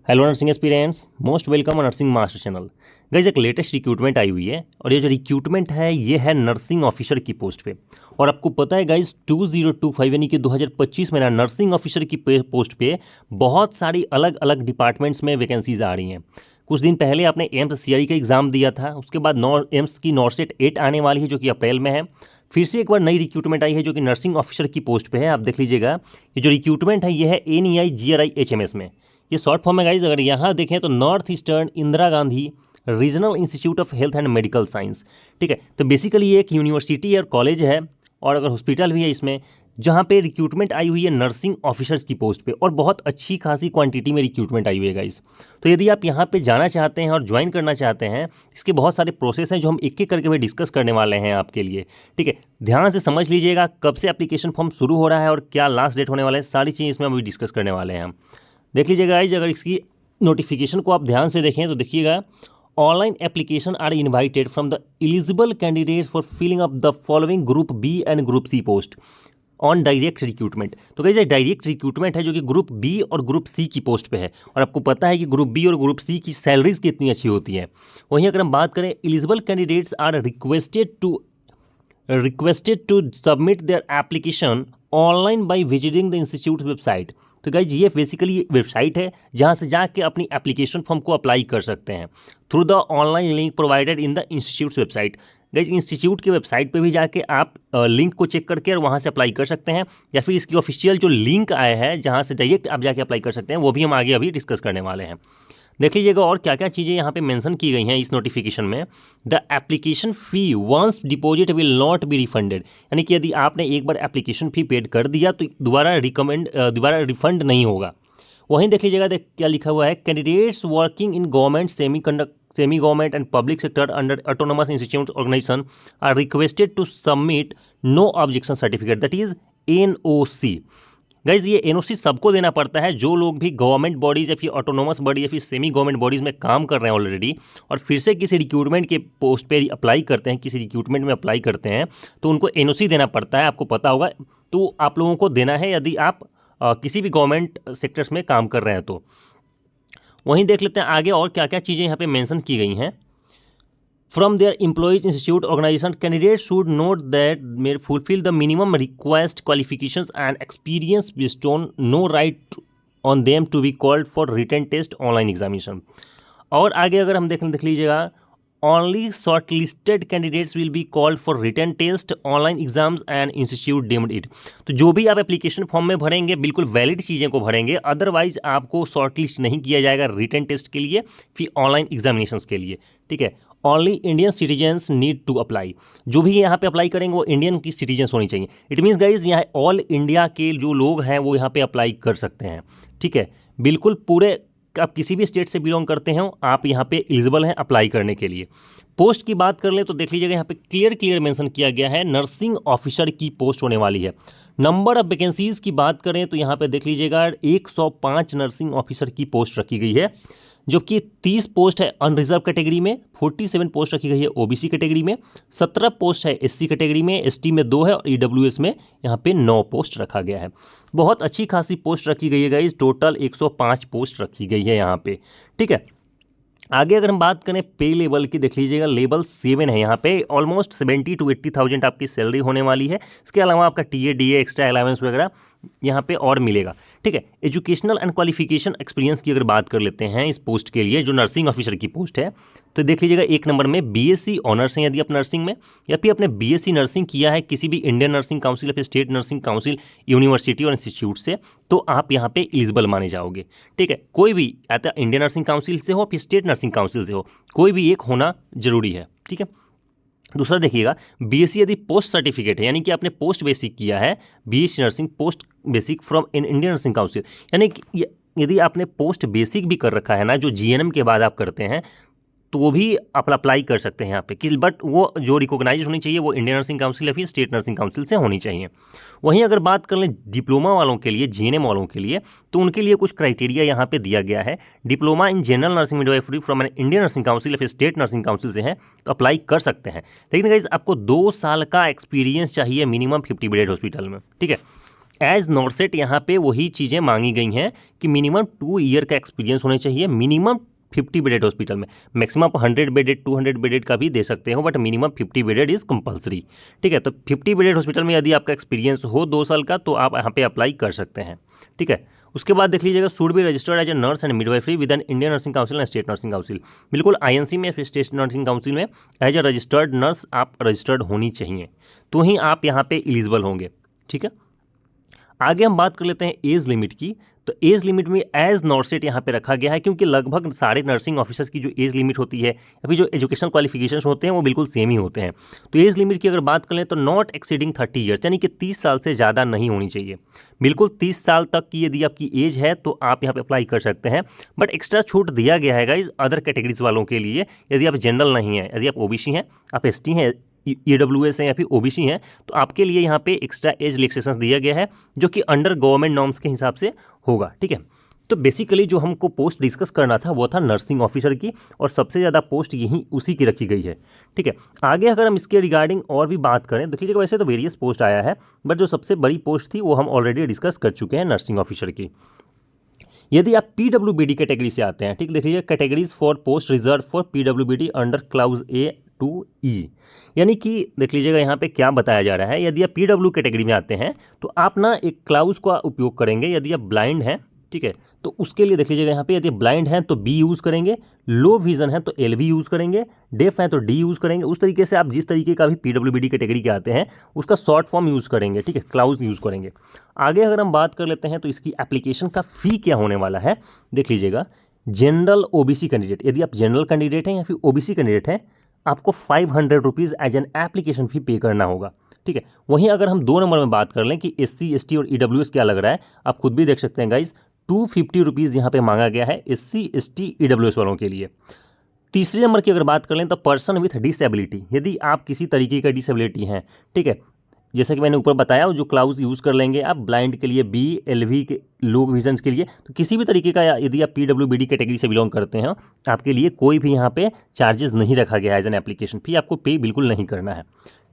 Hello nursing aspirants, most welcome nursing master channel. Guys एक latest recruitment आई हुई है और ये जो रिक्रूटमेंट है ये है नर्सिंग ऑफिसर की पोस्ट पे। और आपको पता है गाइज 2025 यानी कि 2025 में ना नर्सिंग ऑफिसर की पोस्ट पे बहुत सारी अलग अलग डिपार्टमेंट्स में वैकेंसीज आ रही हैं। कुछ दिन पहले आपने एम्स सीआरई का एग्ज़ाम दिया था, उसके बाद एम्स की नॉर्सेट 8 आने वाली है जो कि अप्रैल में है। फिर से एक बार नई रिक्रूटमेंट आई है जो कि नर्सिंग ऑफिसर की पोस्ट पे है। आप देख लीजिएगा, ये जो रिक्रूटमेंट है ये है NEI GRI HMS में। ये शॉर्ट फॉर्म है गाइज। अगर यहाँ देखें तो north eastern Indira Gandhi regional institute of health and medical science. ठीक है, तो बेसिकली ये एक यूनिवर्सिटी और कॉलेज है और अगर हॉस्पिटल भी है इसमें, जहाँ पे रिक्रूटमेंट आई हुई है नर्सिंग ऑफिसर्स की पोस्ट पे और बहुत अच्छी खासी क्वांटिटी में रिक्रूटमेंट आई हुई है गाइज। तो यदि आप यहाँ पे जाना चाहते हैं और ज्वाइन करना चाहते हैं, इसके बहुत सारे प्रोसेस हैं जो हम एक एक करके भी डिस्कस करने वाले हैं आपके लिए। ठीक है, ध्यान से समझ लीजिएगा कब से एप्लीकेशन फॉर्म शुरू हो रहा है और क्या लास्ट डेट होने वाला है, सारी चीज़ इसमें अभी डिस्कस करने वाले हैं हम। देख लीजिएगा गाइज, अगर इसकी नोटिफिकेशन को आप ध्यान से देखें तो देखिएगा, online application are invited from the eligible candidates for filling up the following group B and group C post on direct recruitment. तो गाइज डायरेक्ट रिक्रूटमेंट है जो कि ग्रुप बी और ग्रुप सी की पोस्ट पे है और आपको पता है कि ग्रुप बी और ग्रुप सी की सैलरीज कितनी अच्छी होती है। वहीं अगर हम बात करें, eligible candidates are requested to submit their application online by visiting the institute website. तो गाइज ये बेसिकली वेबसाइट है जहाँ से जाके अपनी एप्लीकेशन फॉर्म को अप्लाई कर सकते हैं through the online link provided in the institute website. Guys institute की वेबसाइट पे भी जाके आप लिंक को चेक करके और वहाँ से अप्लाई कर सकते हैं, या फिर इसकी ऑफिशियल जो लिंक आया है जहाँ से डायरेक्ट आप जाके अप्लाई कर सकते हैं, वो भी हम आगे अभी डिस्कस करने वाले हैं। देख लीजिएगा और क्या क्या चीज़ें यहाँ पे मेंशन की गई हैं इस नोटिफिकेशन में। The application fee once deposit will not be refunded, यानी कि यदि आपने एक बार एप्लीकेशन फ़ी पेड कर दिया तो दोबारा रिफंड नहीं होगा। वहीं देख लीजिएगा, देख क्या लिखा हुआ है, candidates working in government semi government and public sector under autonomous institute organisation are requested to submit no objection certificate, that is NOC। Guys ये NOC सबको देना पड़ता है जो लोग भी गवर्नमेंट बॉडीज़ या फिर ऑटोनोमस बॉडी या फिर सेमी गवर्नमेंट बॉडीज़ में काम कर रहे हैं ऑलरेडी और फिर से किसी रिक्रूटमेंट के पोस्ट पे अप्लाई करते हैं, किसी रिक्रूटमेंट में अप्लाई करते हैं, तो उनको NOC देना पड़ता है। आपको पता होगा, तो आप लोगों को देना है यदि आप किसी भी गवर्नमेंट सेक्टर्स में काम कर रहे हैं तो। वहीं देख लेते हैं आगे और क्या क्या चीज़ें यहाँ पे मेंशन की गई हैं। From their employees institute organization, candidates should note that may fulfill the minimum request qualifications and experience based on no right on them to be called for written test online examination। और आगे अगर हम देख लीजिएगा, only shortlisted candidates will be called for written test online exams and institute deemed it। तो जो भी आप एप्लीकेशन फॉर्म में भरेंगे बिल्कुल वैलिड चीज़ें को भरेंगे, अदरवाइज आपको शॉर्टलिस्ट नहीं किया जाएगा रिटन टेस्ट के लिए फिर ऑनलाइन एग्जामिनेशंस के लिए। ठीक है, only Indian citizens need to apply. जो भी यहाँ पे अप्लाई करेंगे वो इंडियन की सिटीजन्स होनी चाहिए। इट मीन्स गाइज यहाँ ऑल इंडिया के जो लोग हैं वो यहाँ पे अप्लाई कर सकते हैं। ठीक है, बिल्कुल पूरे, आप किसी भी स्टेट से बिलोंग करते हो आप यहाँ पे एलिजिबल हैं अप्लाई करने के लिए। पोस्ट की बात कर ले तो देख लीजिएगा यहाँ पे क्लियर मेंशन किया गया है नर्सिंग ऑफिसर की पोस्ट होने वाली है। नंबर ऑफ वैकेंसीज की बात करें तो यहाँ पे देख लीजिएगा 105 नर्सिंग ऑफिसर की पोस्ट रखी गई है, जबकि 30 पोस्ट है अनरिजर्व कैटेगरी में, 47 पोस्ट रखी गई है OBC कैटेगरी में, 17 पोस्ट है SC कैटेगरी में, ST में 2 है और EWS में यहाँ पे 9 पोस्ट रखा गया है। बहुत अच्छी खासी पोस्ट रखी गई है गाइस, टोटल 105 पोस्ट रखी गई है यहाँ पे। ठीक है, आगे अगर हम बात करें पे लेवल की, देख लीजिएगा लेवल 7 है यहाँ पे, ऑलमोस्ट 70 to 80,000 आपकी सैलरी होने वाली है। इसके अलावा आपका TA DA एक्स्ट्रा अलावेंस वगैरह यहाँ पे और मिलेगा। ठीक है, एजुकेशनल एंड क्वालिफिकेशन एक्सपीरियंस की अगर बात कर लेते हैं इस पोस्ट के लिए, जो नर्सिंग ऑफिसर की पोस्ट है, तो देख लीजिएगा एक नंबर में BSc ऑनर्स हैं यदि आप नर्सिंग में, या फिर आपने BSc नर्सिंग किया है किसी भी इंडियन नर्सिंग काउंसिल या फिर स्टेट नर्सिंग काउंसिल यूनिवर्सिटी और इंस्टीट्यूट से, तो आप यहाँ पे एलिजिबल माने जाओगे। ठीक है, कोई भी या इंडियन नर्सिंग काउंसिल से हो फिर स्टेट नर्सिंग काउंसिल से हो, कोई भी एक होना जरूरी है। ठीक है, दूसरा देखिएगा, BSc यदि पोस्ट सर्टिफिकेट है, यानी कि आपने पोस्ट बेसिक किया है, BSc nursing post basic from Indian nursing council, यानी कि यदि आपने पोस्ट बेसिक भी कर रखा है ना, जो GNM के बाद आप करते हैं, तो वो भी आप अप्लाई कर सकते हैं यहाँ पे कि, बट वो जो रिकॉग्नाइज होनी चाहिए वो इंडियन नर्सिंग काउंसिल या फिर स्टेट नर्सिंग काउंसिल से होनी चाहिए। वहीं अगर बात कर लें डिप्लोमा वालों के लिए, GNM वालों के लिए, तो उनके लिए कुछ क्राइटेरिया यहाँ पे दिया गया है। Diploma in general nursing midwifery from N Indian nursing council या फिर स्टेट नर्सिंग काउंसिल से है तो अप्लाई कर सकते हैं, लेकिन गाइस आपको 2 साल का एक्सपीरियंस चाहिए मिनिमम 50 बेडेड हॉस्पिटल में। ठीक है, एज नॉर्सेट यहाँ पे वही चीज़ें मांगी गई हैं कि मिनिमम 2 ईयर का एक्सपीरियंस होना चाहिए, मिनिमम 50 बेडेड हॉस्पिटल में। मैक्सिमम आप 100 बेडेड 200 बेडेड का भी दे सकते हो, but minimum 50 bedded is compulsory. ठीक है, तो 50 बेडेड हॉस्पिटल में यदि आपका एक्सपीरियंस हो 2 साल का तो आप यहाँ पे अप्लाई कर सकते हैं। ठीक है, उसके बाद देख लीजिएगा, should be registered as a nurse and midwifery with an Indian nursing council and state nursing council. बिल्कुल आईएनसी में, स्टेट नर्सिंग काउंसिल में एज ए रजिस्टर्ड नर्स आप रजिस्टर्ड होनी चाहिए, तो ही आप यहाँ पे एलिजिबल होंगे। ठीक है, आगे हम बात कर लेते हैं एज लिमिट की। तो एज लिमिट में एज नॉर्सेट यहाँ पे रखा गया है, क्योंकि लगभग सारे नर्सिंग ऑफिसर्स की जो एज लिमिट होती है, अभी जो एजुकेशनल क्वालिफिकेशंस होते हैं वो बिल्कुल सेम ही होते हैं। तो एज लिमिट की अगर बात करें तो नॉट एक्सीडिंग 30 ईयर्स, यानी कि 30 साल से ज़्यादा नहीं होनी चाहिए। बिल्कुल 30 साल तक की यदि आपकी एज है तो आप यहाँ पे अप्लाई कर सकते हैं, बट एक्स्ट्रा छूट दिया गया है गाइज अदर कैटेगरीज वालों के लिए। यदि आप जनरल नहीं है, यदि आप ओबीसी हैं, आप एसटी हैं, ईडब्ल्यूएस हैं या फिर ओबीसी हैं, तो आपके लिए यहाँ पे एक्स्ट्रा एज रिलैक्सेशन दिया गया है, जो कि अंडर गवर्नमेंट नॉर्म्स के हिसाब से होगा। ठीक है, तो बेसिकली जो हमको पोस्ट डिस्कस करना था वो था नर्सिंग ऑफिसर की, और सबसे ज़्यादा पोस्ट यही उसी की रखी गई है। ठीक है, आगे अगर हम इसके रिगार्डिंग और भी बात करें, देख लीजिएगा वैसे तो वेरियस पोस्ट आया है, बट जो सबसे बड़ी पोस्ट थी वो हम ऑलरेडी डिस्कस कर चुके हैं नर्सिंग ऑफिसर की। यदि आप पीडब्ल्यूबीडी कैटेगरी से आते हैं, ठीक, देख लीजिए, categories for post reserve for पीडब्ल्यूबीडी under clause A to E, यानी कि देख लीजिएगा यहाँ पे क्या बताया जा रहा है। यदि आप पीडब्ल्यू कैटेगरी में आते हैं तो आप ना एक क्लाउज का उपयोग करेंगे। यदि आप ब्लाइंड हैं, ठीक है, तो उसके लिए देख लीजिएगा यहाँ पे, यदि ब्लाइंड हैं तो बी यूज़ करेंगे, लो विजन है तो एलवी यूज़ करेंगे, डेफ हैं तो डी यूज़ करेंगे। उस तरीके से आप जिस तरीके का भी पीडब्ल्यूबीडी कैटेगरी के आते हैं उसका शॉर्ट फॉर्म यूज़ करेंगे। ठीक है, क्लाउज यूज़ करेंगे। आगे अगर हम बात कर लेते हैं तो इसकी एप्लीकेशन का फ़ी क्या होने वाला है, देख लीजिएगा। जनरल ओबीसी कैंडिडेट, यदि आप जनरल कैंडिडेट हैं या फिर ओबीसी कैंडिडेट हैं, आपको 500 rupees as an application fee pay करना होगा। ठीक है, वहीं अगर हम 2 नंबर में बात कर लें कि एससी एसटी और ईडब्ल्यूएस क्या लग रहा है, आप खुद भी देख सकते हैं गाइज, 250 रुपीज़ यहाँ पे मांगा गया है एससी एसटी ईडब्ल्यूएस वालों के लिए। तीसरे नंबर की अगर बात कर लें तो पर्सन विथ डिसेबिलिटी, यदि आप किसी तरीके का डिसेबिलिटी हैं, ठीक है, जैसा कि मैंने ऊपर बताया, जो क्लाउज यूज़ कर लेंगे आप ब्लाइंड के लिए, बी, एलवी के, लो विजन के लिए, तो किसी भी तरीके का यदि आप पीडब्ल्यूबीडी कैटेगरी से बिलोंग करते हैं, आपके लिए कोई भी यहाँ पे चार्जेस नहीं रखा गया है एज एन एप्लीकेशन फ़ी, आपको पे बिल्कुल नहीं करना है।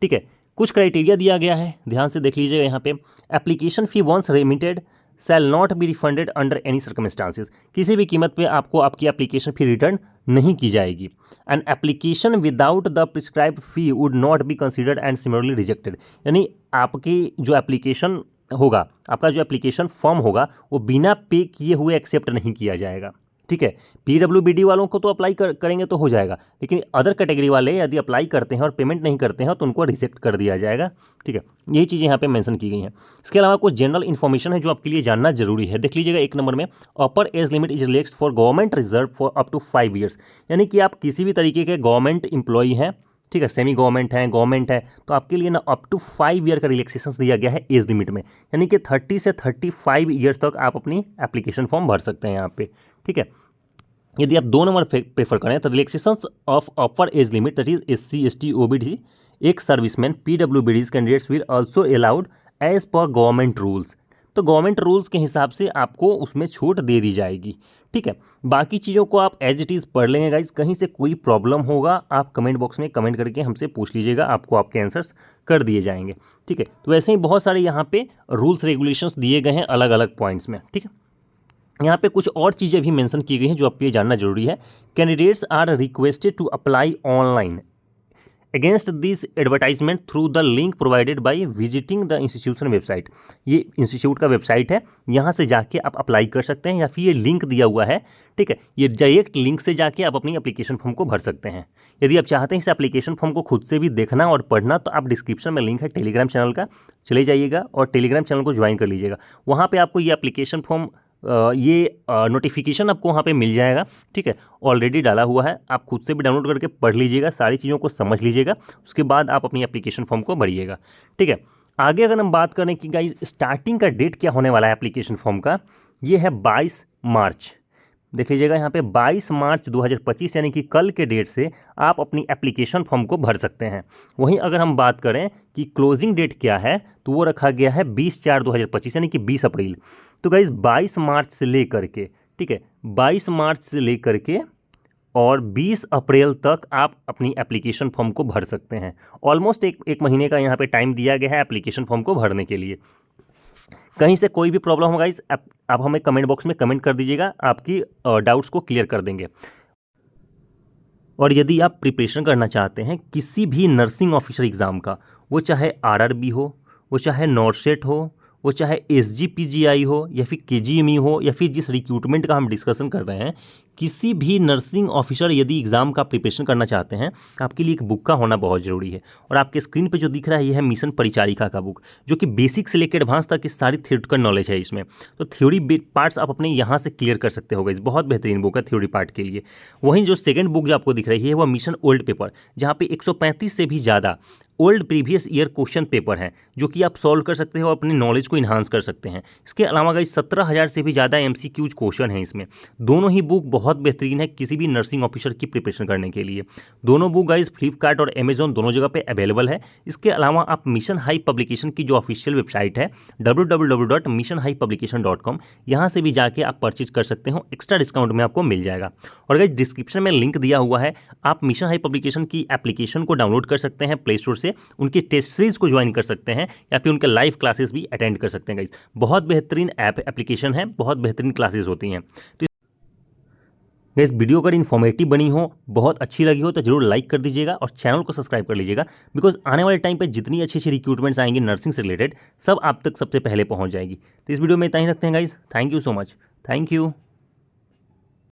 ठीक है, कुछ क्राइटेरिया दिया गया है, ध्यान से देख लीजिएगा यहाँ पे। Application fee once remitted shall not be refunded under any circumstances, किसी भी कीमत पे आपको आपकी एप्लीकेशन फ़ी रिटर्न नहीं की जाएगी। An application without the prescribed fee would not be considered and similarly rejected, यानी आपकी जो एप्लीकेशन होगा, आपका जो एप्लीकेशन फॉर्म होगा, वो बिना पे किए हुए एक्सेप्ट नहीं किया जाएगा। ठीक है, पीडब्ल्यूबीडी वालों को तो अप्लाई करेंगे तो हो जाएगा, लेकिन अदर कैटेगरी वाले यदि अप्लाई करते हैं और पेमेंट नहीं करते हैं तो उनको रिजेक्ट कर दिया जाएगा। ठीक है, यही चीज़ें यहाँ पे मेंशन की गई हैं। इसके अलावा कुछ जनरल इन्फॉर्मेशन है जो आपके लिए जानना जरूरी है, देख लीजिएगा। 1 नंबर में, upper age limit is relaxed for government reserve for up to 5 years, यानी कि आप किसी भी तरीके के गवर्नमेंट एम्प्लॉई हैं, ठीक है, सेमी गवर्नमेंट है, गवर्नमेंट है, तो आपके लिए ना अप टू 5 ईयर का रिलैक्सेशन दिया गया है एज लिमिट में, यानी कि 30 से 35 ईयर्स तक आप अपनी एप्लीकेशन फॉर्म भर सकते हैं यहाँ पे। ठीक है, यदि आप 2 नंबर प्रेफर करें तो relaxation of upper age limit, that is SC ST OBC, ex serviceman, पीडब्ल्यूबीडीज candidates will also allowed as per government rules, तो गवर्नमेंट रूल्स के हिसाब से आपको उसमें छूट दे दी जाएगी। ठीक है, बाकी चीज़ों को आप एज इट इज़ पढ़ लेंगे गाइज, कहीं से कोई प्रॉब्लम होगा आप कमेंट बॉक्स में कमेंट करके हमसे पूछ लीजिएगा, आपको आपके आंसर्स कर दिए जाएंगे। ठीक है, तो वैसे ही बहुत सारे यहाँ पे रूल्स रेगुलेशंस दिए गए हैं अलग अलग पॉइंट्स में। ठीक है, यहाँ पे कुछ और चीज़ें भी मेंशन की गई हैं जो आपके लिए जानना जरूरी है। Candidates are requested to apply online against this advertisement through the link provided by visiting the institution website, ये इंस्टीट्यूट का वेबसाइट है, यहाँ से जाके आप अप्लाई कर सकते हैं, या फिर ये लिंक दिया हुआ है। ठीक है, ये डायरेक्ट लिंक से जाके आप अपनी एप्लीकेशन फॉर्म को भर सकते हैं। यदि आप चाहते हैं इस एप्लीकेशन फॉर्म को खुद से भी देखना और पढ़ना, तो आप डिस्क्रिप्शन में लिंक है टेलीग्राम चैनल का, चले जाइएगा और टेलीग्राम चैनल को ज्वाइन कर लीजिएगा। वहाँ पर आपको ये एप्लीकेशन फॉर्म, ये नोटिफिकेशन आपको वहाँ पे मिल जाएगा। ठीक है, ऑलरेडी डाला हुआ है, आप खुद से भी डाउनलोड करके पढ़ लीजिएगा, सारी चीज़ों को समझ लीजिएगा, उसके बाद आप अपनी एप्लीकेशन फॉर्म को भरिएगा। ठीक है, आगे अगर हम बात करें कि गाइज स्टार्टिंग का डेट क्या होने वाला है एप्लीकेशन फॉर्म का, ये है 22 मार्च। देख लीजिएगा यहाँ पे 22 मार्च 2025, यानी कि कल के डेट से आप अपनी एप्लीकेशन फॉर्म को भर सकते हैं। वहीं अगर हम बात करें कि क्लोजिंग डेट क्या है, तो वो रखा गया है 20/4/2025, यानी कि 20 अप्रैल। तो गाइज 22 मार्च से लेकर के, ठीक है, 22 मार्च से लेकर के और 20 अप्रैल तक आप अपनी एप्लीकेशन फॉर्म को भर सकते हैं। ऑलमोस्ट एक महीने का यहाँ पे टाइम दिया गया है एप्लीकेशन फॉर्म को भरने के लिए। कहीं से कोई भी प्रॉब्लम हो गाइस, आप हमें कमेंट बॉक्स में कमेंट कर दीजिएगा, आपकी डाउट्स को क्लियर कर देंगे। और यदि आप प्रिपरेशन करना चाहते हैं किसी भी नर्सिंग ऑफिसर एग्ज़ाम का, वो चाहे आरआरबी हो, वो चाहे नॉर्सेट हो, वो चाहे एसजीपीजीआई हो, या फिर केजीएमई हो, या फिर जिस रिक्रूटमेंट का हम डिस्कशन कर रहे हैं, किसी भी नर्सिंग ऑफिसर यदि एग्ज़ाम का प्रिपरेशन करना चाहते हैं, आपके लिए एक बुक का होना बहुत ज़रूरी है। और आपके स्क्रीन पे जो दिख रहा है, ये है मिशन परिचारिका का बुक, जो कि बेसिक से लेकर एडवांस तक की सारी थ्योरेटिकल नॉलेज है इसमें। तो थ्योरी पार्ट्स आप अपने यहाँ से क्लियर कर सकते हो गाइस, बहुत बेहतरीन बुक है थ्योरी पार्ट के लिए। वहीं जो सेकंड बुक जो आपको दिख रही है, वह मिशन ओल्ड पेपर, जहाँ पे 135 से भी ज़्यादा old previous year question paper हैं, जो कि आप सॉल्व कर सकते हो, अपनी नॉलेज को इन्हांस कर सकते हैं। इसके अलावा गाइस 17,000 से भी ज़्यादा एमसीक्यूज क्वेश्चन हैं इसमें। दोनों ही बुक बहुत बेहतरीन है किसी भी नर्सिंग ऑफिसर की प्रिपरेशन करने के लिए। दोनों बुक गाइस फ्लिपकार्ट और अमेजॉन दोनों जगह पे अवेलेबल है। इसके अलावा आप मिशन हाई पब्लिकेशन की जो ऑफिशियल वेबसाइट है www.missionhighpublication.com, यहाँ से भी जाके आप परचेज कर सकते हो, एक्स्ट्रा डिस्काउंट में आपको मिल जाएगा। और गाइस डिस्क्रिप्शन में लिंक दिया हुआ है, आप मिशन हाई पब्लिकेशन की एप्लीकेशन को डाउनलोड कर सकते हैं प्ले स्टोर से, उनकी टेस्ट सीरीज को ज्वाइन कर सकते हैं, या फिर उनके लाइव क्लासेस भी अटेंड कर सकते हैं गाइस। बहुत बेहतरीन एप्लीकेशन है, बहुत बेहतरीन क्लासेस होती हैं। तो इस वीडियो अगर इन्फॉर्मेटिव बनी हो, बहुत अच्छी लगी हो, तो जरूर लाइक कर दीजिएगा और चैनल को सब्सक्राइब कर लीजिएगा, बिकॉज आने वाले टाइम पे जितनी अच्छी अच्छी रिक्रूटमेंट्स आएंगी नर्सिंग से रिलेटेड, सब आप तक सबसे पहले पहुंच जाएगी। तो इस वीडियो में इतना ही रखते हैं guys. Thank you so much. Thank you.